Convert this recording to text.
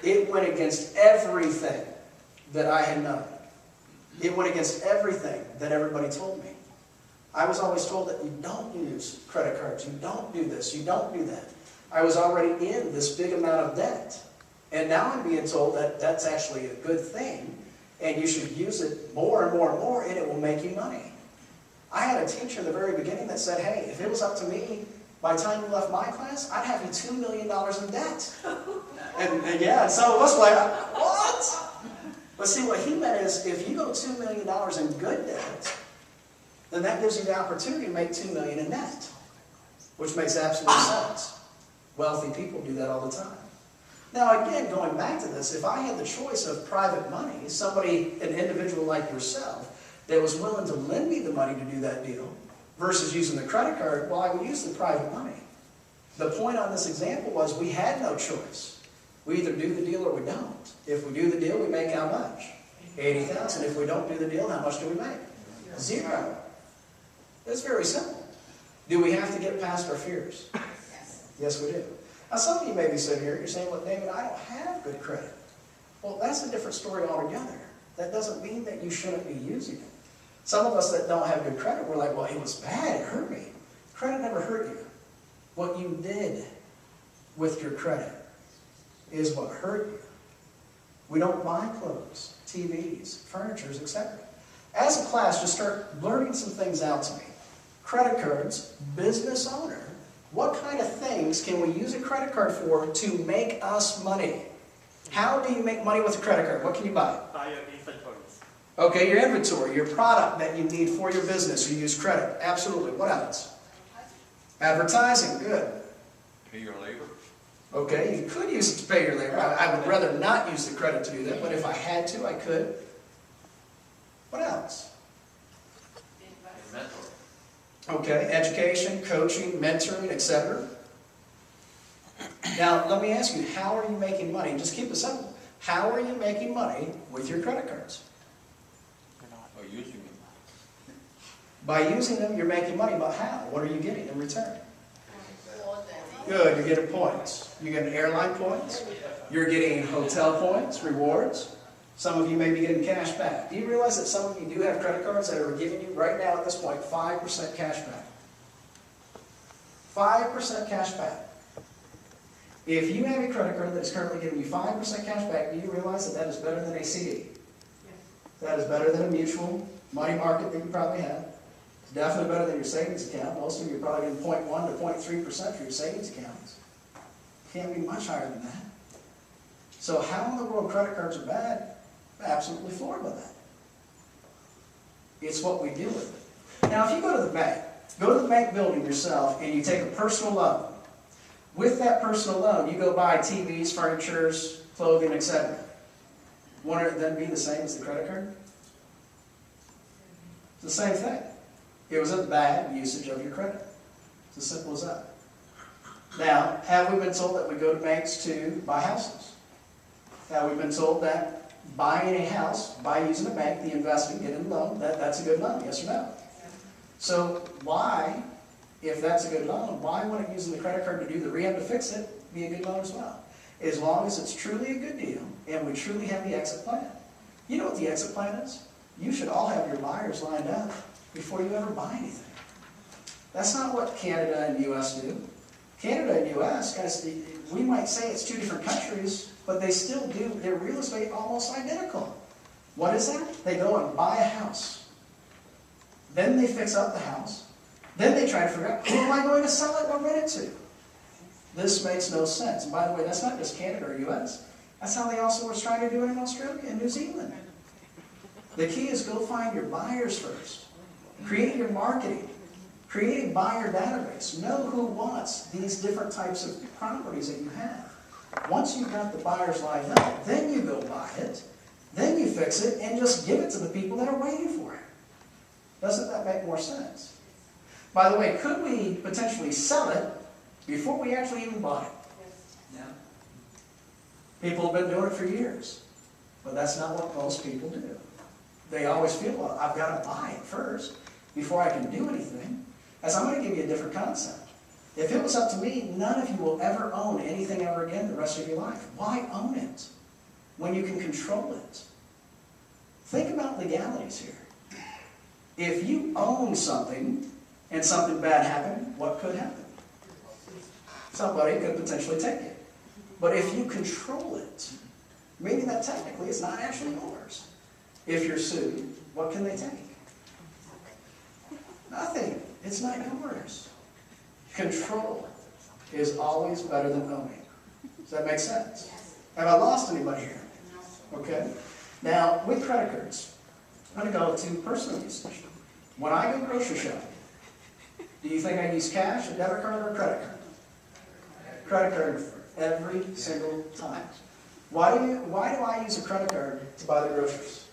It went against everything that I had known. It went against everything that everybody told me. I was always told that you don't use credit cards, you don't do this, you don't do that. I was already in this big amount of debt. And now I'm being told that that's actually a good thing, and you should use it more and more and more, and it will make you money. I had a teacher in the very beginning that said, hey, if it was up to me, by the time you left my class, I'd have you $2 million in debt. And yeah, some of us were like, what? But see, what he meant is, if you go $2 million in good debt, then that gives you the opportunity to make $2 million in net, which makes absolute sense. Wealthy people do that all the time. Now again, going back to this, if I had the choice of private money, somebody, an individual like yourself, that was willing to lend me the money to do that deal, versus using the credit card, well, I would use the private money. The point on this example was we had no choice. We either do the deal or we don't. If we do the deal, we make how much? $80,000. If we don't do the deal, how much do we make? Zero. It's very simple. Do we have to get past our fears? Yes, we do. Now, some of you may be sitting here, you're saying, well, David, I don't have good credit. Well, that's a different story altogether. That doesn't mean that you shouldn't be using it. Some of us that don't have good credit, we're like, well, it was bad, it hurt me. Credit never hurt you. What you did with your credit is what hurt you. We don't buy clothes, TVs, furniture, etc. As a class, just start blurting some things out to me. Credit cards, business owner, what kind of things can we use a credit card for to make us money? How do you make money with a credit card? What can you buy? Buy your inventories. Okay, your inventory, your product that you need for your business. You use credit. Absolutely. What else? Advertising. Good. Pay your labor. Okay, you could use it to pay your labor. I would rather not use the credit to do that, but if I had to, I could. What else? Mentor. Okay, education, coaching, mentoring, etc. Now, let me ask you, how are you making money? Just keep it simple. How are you making money with your credit cards? Or using them. By using them, you're making money, but how? What are you getting in return? Good, you're getting points. You're getting airline points. You're getting hotel points, rewards. Some of you may be getting cash back. Do you realize that some of you do have credit cards that are giving you, right now at this point, 5% cash back? 5% cash back. If you have a credit card that is currently giving you 5% cash back, do you realize that that is better than a CD? That is better than a mutual money market that you probably have. It's definitely better than your savings account. Most of you are probably getting 0.1 to 0.3% for your savings accounts. Can't be much higher than that. So how in the world credit cards are bad? I'm absolutely floored by that. It's what we do with it. Now if you go to the bank building yourself and you take a personal loan. With that personal loan, you go buy TVs, furniture, clothing, etc. Won't it then be the same as the credit card? It's the same thing. It was a bad usage of your credit. It's as simple as that. Now, have we been told that we go to banks to buy houses? Have we been told that buying a house by using a bank, the investing, getting a loan, that's a good loan, yes or no? So why, if that's a good loan, why wouldn't using the credit card to do the rehab to fix it be a good loan as well? As long as it's truly a good deal and we truly have the exit plan. You know what the exit plan is? You should all have your buyers lined up before you ever buy anything. That's not what Canada and the US do. Canada and US, guys, we might say it's two different countries, but they still do their real estate almost identical. What is that? They go and buy a house. Then they fix up the house. Then they try to figure out, who am I going to sell it or rent it to? This makes no sense. And by the way, that's not just Canada or US. That's how they also were trying to do it in Australia and New Zealand. The key is go find your buyers first. Create your marketing. Create a buyer database. Know who wants these different types of properties that you have. Once you've got the buyers lined up, then you go buy it. Then you fix it and just give it to the people that are waiting for it. Doesn't that make more sense? By the way, could we potentially sell it before we actually even bought it? No. People have been doing it for years. But that's not what most people do. They always feel, well, I've got to buy it first before I can do anything. As I'm going to give you a different concept. If it was up to me, none of you will ever own anything ever again the rest of your life. Why own it when you can control it? Think about legalities here. If you own something and something bad happened, what could happen? Somebody could potentially take it. But if you control it, meaning that technically it's not actually yours. If you're sued, what can they take? Nothing. It's not yours. Control is always better than owning. Does that make sense? Have I lost anybody here? Okay. Now, with credit cards, I'm going to go to personal usage. When I go grocery shopping, do you think I use cash, a debit card, or a credit card? Credit card every single time. Why do I use a credit card to buy the groceries?